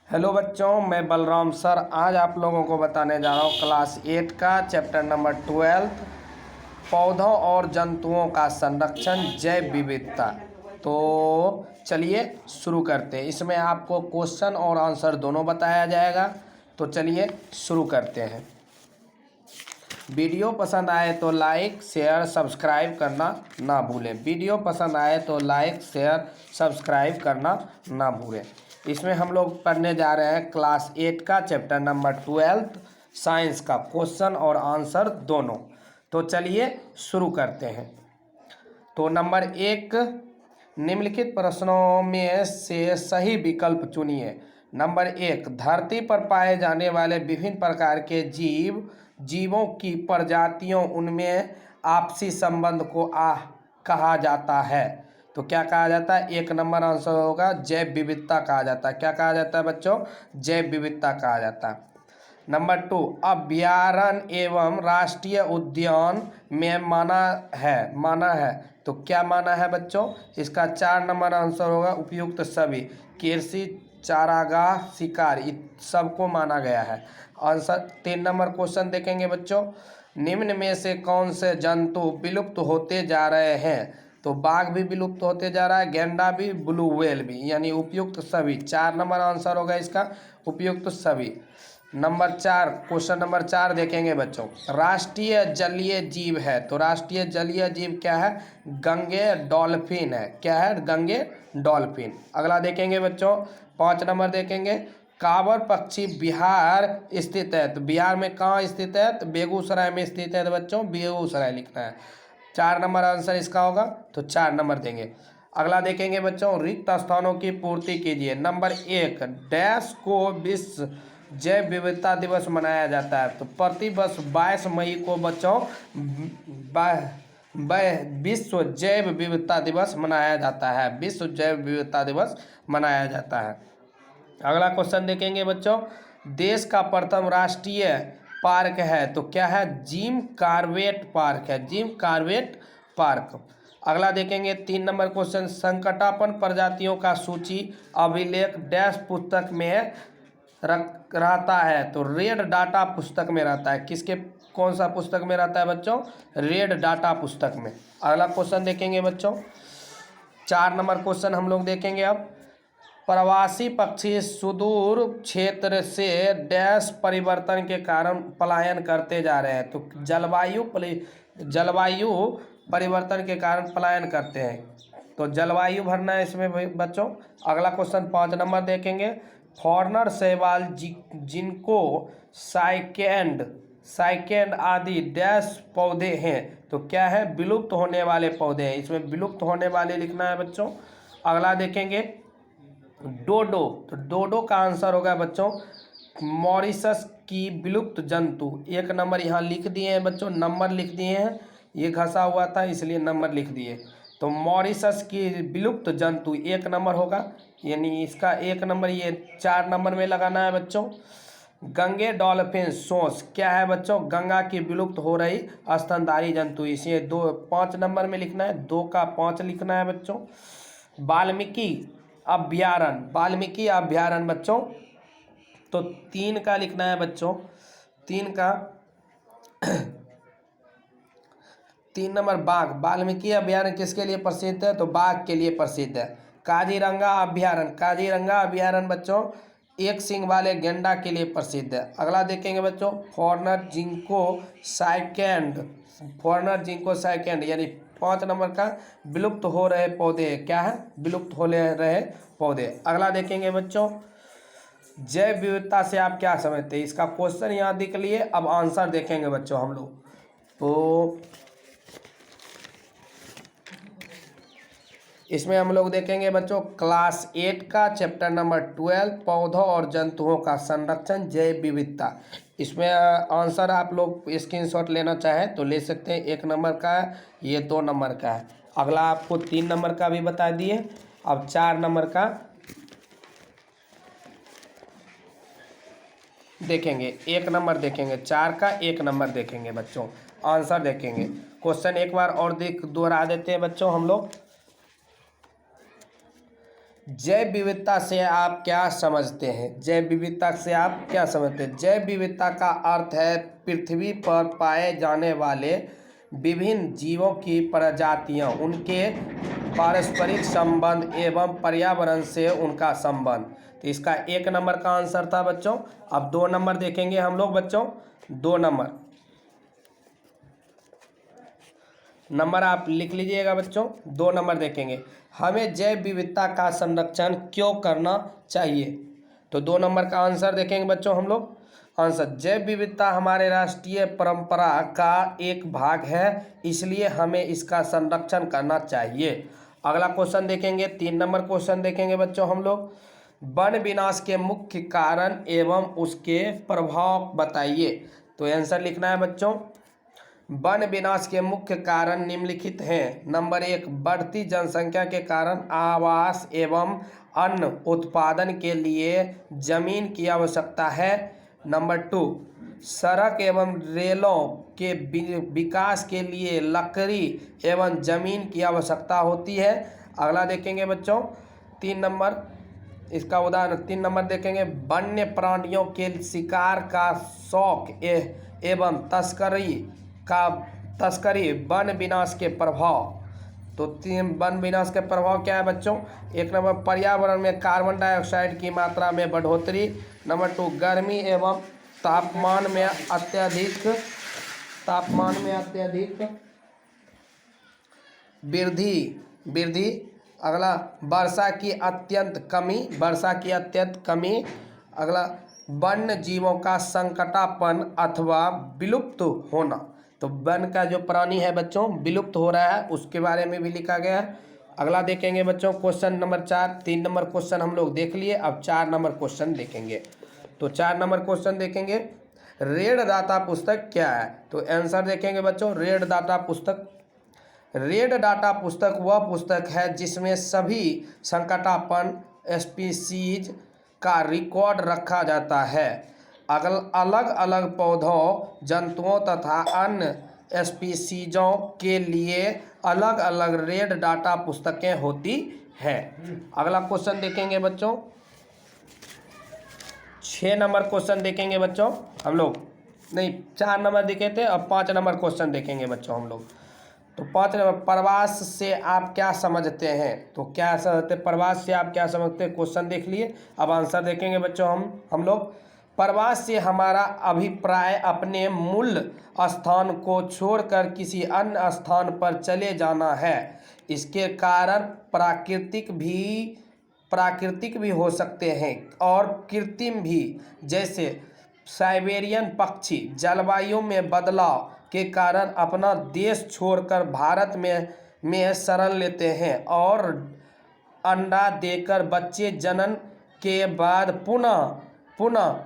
Hello बच्चों, मैं Balram sir आज आप लोगों को बताने जा रहा हूँ क्लास 8 का चैप्टर नंबर 12 पौधों और जंतुओं का संरक्षण जैव विविधता। तो चलिए शुरू करते हैं। इसमें आपको क्वेश्चन और आंसर दोनों बताया जाएगा। तो चलिए शुरू करते हैं। वीडियो पसंद आए तो लाइक शेयर सब्सक्राइब करना ना भूलें। वीडियो पसंद आए तो लाइक शेयर सब्सक्राइब करना ना भूलें। इसमें हम लोग पढ़ने जा रहे हैं क्लास 8 का चैप्टर नंबर 12 साइंस का क्वेश्चन और आंसर दोनों। तो चलिए शुरू करते हैं। तो नंबर 1, निम्नलिखित प्रश्नों में से सही विकल्प चुनिए। नंबर 1, धरती पर पाए जाने वाले विभिन्न प्रकार के जीवों की प्रजातियों उनमें आपसी संबंध को कहा जाता है। तो क्या कहा जाता है? 1 नंबर आंसर होगा जैव विविधता कहा जाता है। क्या कहा जाता है बच्चों? जैव विविधता कहा जाता है। नंबर 2, अभयारण्य एवं राष्ट्रीय उद्यान में माना है। तो क्या माना है बच्चों? इसका 4 नंबर आंसर होगा उपयुक्त सभी। कृषि, चारागाह, शिकार सबको माना गया है। आंसर 3 नंबर क्वेश्चन देखेंगे बच्चों। निम्न में से कौन से जंतु विलुप्त होते जा रहे हैं? तो बाघ भी विलुप्त होते जा रहा है, गेंडा भी, ब्लू व्हेल भी, यानी उपयुक्त सभी। 4 नंबर आंसर होगा इसका उपयुक्त सभी। नंबर 4, क्वेश्चन नंबर 4 देखेंगे बच्चों। राष्ट्रीय जलीय जीव है। तो राष्ट्रीय जलीय जीव क्या है? गंगे डॉल्फिन है। क्या है? गंगे डॉल्फिन। अगला देखेंगे बच्चों, 5 नंबर देखेंगे। कांवर पक्षी बिहार स्थित है। तो बिहार में कहाँ स्थित है? तो बेगूसराय में स्थित है। तो बच्चों बेगूसराय लिखना है। 4 नंबर आंसर इसका होगा। तो 4 नंबर देंगे। अगला देखेंगे बच्चों, रिक्त स्थानों की पूर्ति कीजिए। नंबर 1, डैश को विश्व जैव विविधता दिवस मनाया जाता है। तो प्रति वर्ष 22 मई को बच्चों विश्व जैव विविधता दिवस मनाया जाता है। विश्व जैव विविधता दिवस मनाया जाता है। अगला क्वेश्चन देखेंगे बच्चों, देश का प्रथम राष्ट्रीय पार्क है। तो क्या है? जिम कॉर्बेट पार्क है। Jim Corbett park. अगला देखेंगे 3 नंबर क्वेश्चन, संकटापन्न प्रजातियों का सूची अभिलेख डैश पुस्तक में रहता है। तो रेड डाटा पुस्तक में रहता है। किसके कौन सा पुस्तक में रहता है बच्चों? रेड डाटा पुस्तक में। अगला क्वेश्चन देखेंगे बच्चों, 4 नंबर क्वेश्चन हम लोग देखेंगे अब। प्रवासी पक्षी सुदूर क्षेत्र से डैश परिवर्तन के कारण पलायन करते जा रहे हैं। तो जलवायु परिवर्तन के कारण पलायन करते हैं। तो जलवायु भरना है इसमें बच्चों। अगला क्वेश्चन 5 नंबर देखेंगे। फॉरनर शैवाल जिनको साइकेंड आदि डैश पौधे हैं। तो क्या है? विलुप्त होने वाले पौधे हैं। इसमें विलुप्त होने वाले लिखना है बच्चों। अगला देखेंगे डोडो। तो डोडो का आंसर होगा बच्चों मॉरिशस की विलुप्त जंतु। 1 नंबर यहाँ लिख दिए हैं बच्चों, नंबर लिख दिए हैं। ये घसा हुआ था इसलिए नंबर लिख दिए। तो मॉरिशस की विलुप्त जंतु 1 नंबर होगा, यानी इसका 1 नंबर। ये 4 नंबर में लगाना है बच्चों। गंगे डॉल्फिन सोस क्या है बच्चों? गंगा की विलुप्त हो रही स्तनधारी जंतु। इसे 5 नंबर में लिखना है। 2 का 5 लिखना है बच्चों। वाल्मीकि अभ्यारण्य बच्चों। तो 3 का लिखना है बच्चों। 3 नंबर बाघ। वाल्मीकि अभ्यारण्य किसके लिए प्रसिद्ध है? तो बाघ के लिए प्रसिद्ध है। काजीरंगा अभ्यारण्य बच्चों एक सींग वाले गेंडा के लिए प्रसिद्ध है। अगला देखेंगे बच्चों, फॉरनर जिंको साइकेंड यानी 5 नंबर का विलुप्त हो रहे पौधे। क्या है? विलुप्त हो रहे पौधे। अगला देखेंगे बच्चों, जैव विविधता से आप क्या समझते हैं? इसका क्वेश्चन यहाँ देख लिए। अब आंसर देखेंगे बच्चों हम लोग। तो इसमें हम लोग देखेंगे बच्चों क्लास 8 का चैप्टर नंबर 12 पौधों और जंतुओं का संरक्षण जैव विविधता। इसमें आंसर आप लोग स्क्रीनशॉट लेना चाहें तो ले सकते हैं। 1 नंबर का है, ये 2 नंबर का है। अगला आपको 3 नंबर का भी बता दिए। अब 4 नंबर का देखेंगे। 1 नंबर देखेंगे, 4 का 1 नंबर देखेंगे बच्चों। आंसर देखेंगे। क्वेश्चन एक बार और दोहरा देते हैं बच्चों हम लोग। जैव विविधता से आप क्या समझते हैं? जैव विविधता से आप क्या समझते हैं? जैव विविधता का अर्थ है पृथ्वी पर पाए जाने वाले विभिन्न जीवों की प्रजातियां, उनके पारस्परिक संबंध एवं पर्यावरण से उनका संबंध। तो इसका 1 नंबर का आंसर था बच्चों। अब 2 नंबर देखेंगे हम लोग बच्चों। 2 नंबर आप लिख लीजिएगा बच्चों। 2 नंबर देखेंगे, हमें जैव विविधता का संरक्षण क्यों करना चाहिए? तो 2 नंबर का आंसर देखेंगे बच्चों हम लोग। आंसर, जैव विविधता हमारे राष्ट्रीय परंपरा का एक भाग है, इसलिए हमें इसका संरक्षण करना चाहिए। अगला क्वेश्चन देखेंगे, 3 नंबर क्वेश्चन देखेंगे बच्चों हम लोग। वन विनाश के मुख्य कारण एवं उसके प्रभाव बताइए। तो आंसर लिखना है बच्चों। वन विनाश के मुख्य कारण निम्नलिखित हैं। नंबर 1, बढ़ती जनसंख्या के कारण आवास एवं अन्न उत्पादन के लिए जमीन की आवश्यकता है। नंबर 2, सड़क एवं रेलों के विकास के लिए लकड़ी एवं जमीन की आवश्यकता होती है। अगला देखेंगे बच्चों 3 नंबर, इसका उदाहरण 3 नंबर देखेंगे, वन्य प्राणियों के शिकार का शौक एवं तस्करी वन विनाश के प्रभाव। तो 3 वन विनाश के प्रभाव क्या है बच्चों? 1 नंबर, पर्यावरण में कार्बन डाइऑक्साइड की मात्रा में बढ़ोतरी। नंबर 2, गर्मी एवं तापमान में अत्यधिक वृद्धि। अगला, वर्षा की अत्यंत कमी। अगला, वन्य जीवों का संकटापन अथवा विलुप्त होना। तो वन का जो प्राणी है बच्चों विलुप्त हो रहा है, उसके बारे में भी लिखा गया है। अगला देखेंगे बच्चों क्वेश्चन नंबर 4। 3 नंबर क्वेश्चन हम लोग देख लिए, अब 4 नंबर क्वेश्चन देखेंगे। तो 4 नंबर क्वेश्चन देखेंगे, रेड डाटा पुस्तक क्या है? तो आंसर देखेंगे बच्चों। रेड डाटा पुस्तक वह पुस्तक है जिसमें सभी संकटापन्न स्पीशीज का रिकॉर्ड रखा जाता है। अलग अलग पौधों, जंतुओं तथा अन्य स्पीशीजों के लिए अलग अलग रेड डाटा पुस्तकें होती हैं। अगला क्वेश्चन देखेंगे बच्चों, 6 नंबर क्वेश्चन देखेंगे बच्चों हम लोग। नहीं, 4 नंबर देखे थे, अब 5 नंबर क्वेश्चन देखेंगे बच्चों हम लोग। तो 5 नंबर, प्रवास से आप क्या समझते हैं? तो क्या समझते, प्रवास से आप क्या समझते हैं? क्वेश्चन देख लिए, अब आंसर देखेंगे बच्चों हम लोग। प्रवास से हमारा अभिप्राय अपने मूल स्थान को छोड़कर किसी अन्य स्थान पर चले जाना है। इसके कारण प्राकृतिक भी हो सकते हैं और कृत्रिम भी, जैसे साइबेरियन पक्षी जलवायु में बदलाव के कारण अपना देश छोड़कर भारत में शरण लेते हैं और अंडा देकर बच्चे जनन के बाद पुनः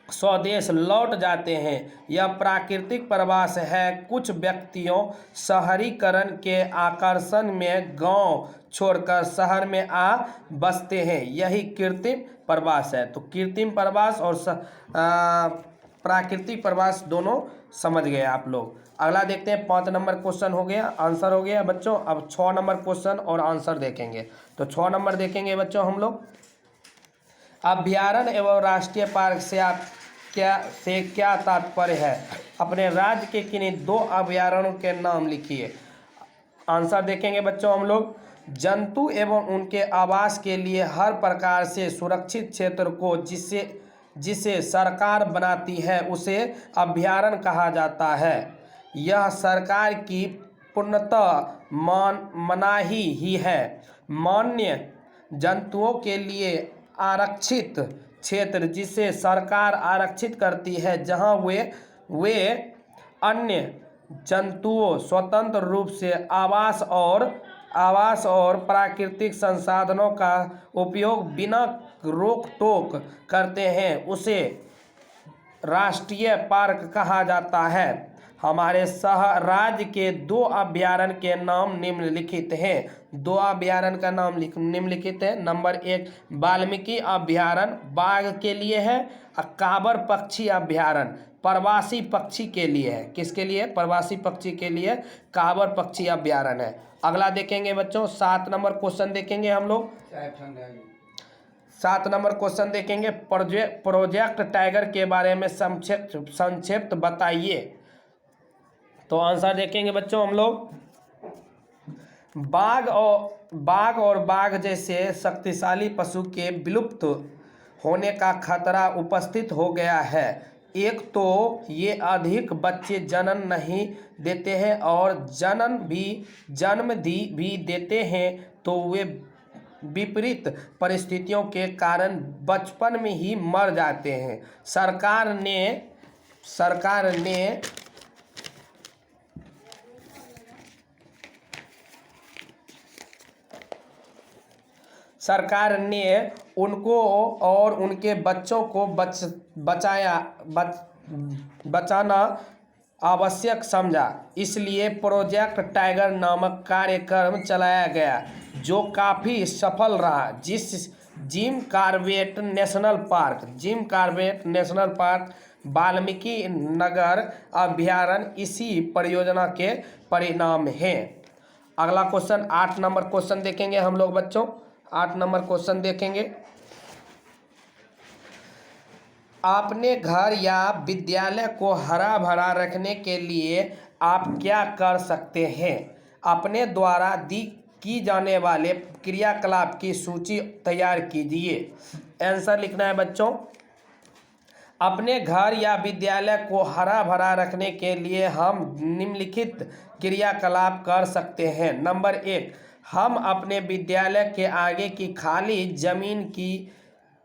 स्वदेश लौट जाते हैं। यह प्राकृतिक प्रवास है। कुछ व्यक्तियों शहरीकरण के आकर्षण में गांव छोड़कर शहर में आ बसते हैं, यही कृत्रिम प्रवास है। तो कृत्रिम प्रवास और प्राकृतिक प्रवास दोनों समझ गए आप लोग। अगला देखते हैं, 5 नंबर क्वेश्चन हो गया, आंसर हो गया बच्चों। अब 6 नंबर क्वेश्चन और आंसर देखेंगे। तो 6 नंबर देखेंगे बच्चों हम लोग, अभ्यारण्य एवं राष्ट्रीय पार्क से क्या तात्पर्य है? अपने राज्य के किन्हीं 2 अभ्यारण्यों के नाम लिखिए। आंसर देखेंगे बच्चों हम लोग, जंतु एवं उनके आवास के लिए हर प्रकार से सुरक्षित क्षेत्र को जिसे सरकार बनाती है उसे अभ्यारण्य कहा जाता है। यह सरकार की पूर्णतः मनाही ही है। वन्य जंतुओं के लिए आरक्षित क्षेत्र जिसे सरकार आरक्षित करती है, जहां वे अन्य जंतुओं स्वतंत्र रूप से आवास और प्राकृतिक संसाधनों का उपयोग बिना रोक टोक करते हैं, उसे राष्ट्रीय पार्क कहा जाता है। हमारे राज्य के 2 अभ्यारण्य के नाम निम्नलिखित हैं। 2 अभ्यारण्य का नाम निम्नलिखित है। नंबर 1, वाल्मीकि अभ्यारण्य बाघ के लिए है, और काबर पक्षी अभ्यारण्य प्रवासी पक्षी के लिए है। किसके लिए? प्रवासी पक्षी के लिए काबर पक्षी अभ्यारण्य है। अगला देखेंगे बच्चों 7 नंबर क्वेश्चन देखेंगे हम लोग। 7 नंबर क्वेश्चन देखेंगे, प्रोजेक्ट टाइगर के बारे में संक्षिप्त बताइए। तो आंसर देखेंगे बच्चों हम लोग, बाघ और बाघ जैसे शक्तिशाली पशु के विलुप्त होने का खतरा उपस्थित हो गया है। एक तो ये अधिक बच्चे जन्म नहीं देते हैं और जन्म भी देते हैं तो वे विपरीत परिस्थितियों के कारण बचपन में ही मर जाते हैं। सरकार ने उनको और उनके बच्चों को बचाना आवश्यक समझा, इसलिए प्रोजेक्ट टाइगर नामक कार्यक्रम चलाया गया जो काफ़ी सफल रहा। Jim Corbett national park Valmiki Nagar अभ्यारण्य इसी परियोजना के परिणाम हैं। अगला क्वेश्चन 8 नंबर क्वेश्चन देखेंगे हम लोग बच्चों। 8 नंबर क्वेश्चन देखेंगे, अपने घर या विद्यालय को हरा भरा रखने के लिए आप क्या कर सकते हैं? अपने द्वारा की जाने वाले क्रियाकलाप की सूची तैयार कीजिए। आंसर लिखना है बच्चों, अपने घर या विद्यालय को हरा भरा रखने के लिए हम निम्नलिखित क्रियाकलाप कर सकते हैं। नंबर 1, हम अपने विद्यालय के आगे की खाली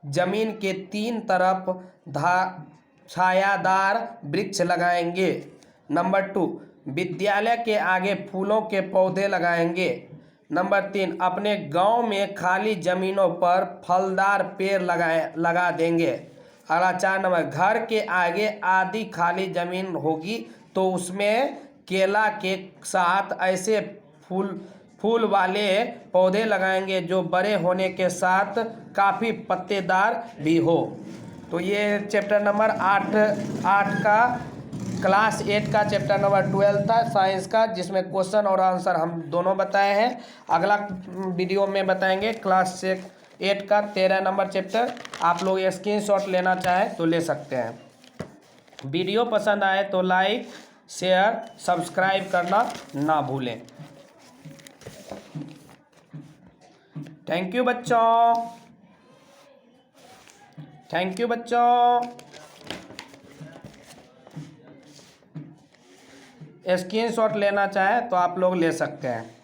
जमीन के 3 तरफ छायादार वृक्ष लगाएंगे। नंबर 2, विद्यालय के आगे फूलों के पौधे लगाएंगे। नंबर 3, अपने गांव में खाली जमीनों पर फलदार पेड़ लगा देंगे। अगला 4 नंबर, घर के आगे आधी खाली जमीन होगी तो उसमें केला के साथ ऐसे फूल वाले पौधे लगाएंगे जो बड़े होने के साथ काफ़ी पत्तेदार भी हो। तो ये चैप्टर नंबर 8 का क्लास 8 का चैप्टर नंबर 12 था साइंस का, जिसमें क्वेश्चन और आंसर हम दोनों बताए हैं। अगला वीडियो में बताएंगे क्लास 8 का 13 नंबर चैप्टर। आप लोग स्क्रीनशॉट लेना चाहें तो ले सकते हैं। वीडियो पसंद आए तो लाइक शेयर सब्सक्राइब करना ना भूलें। थैंक यू बच्चों। स्क्रीनशॉट लेना चाहे तो आप लोग ले सकते हैं।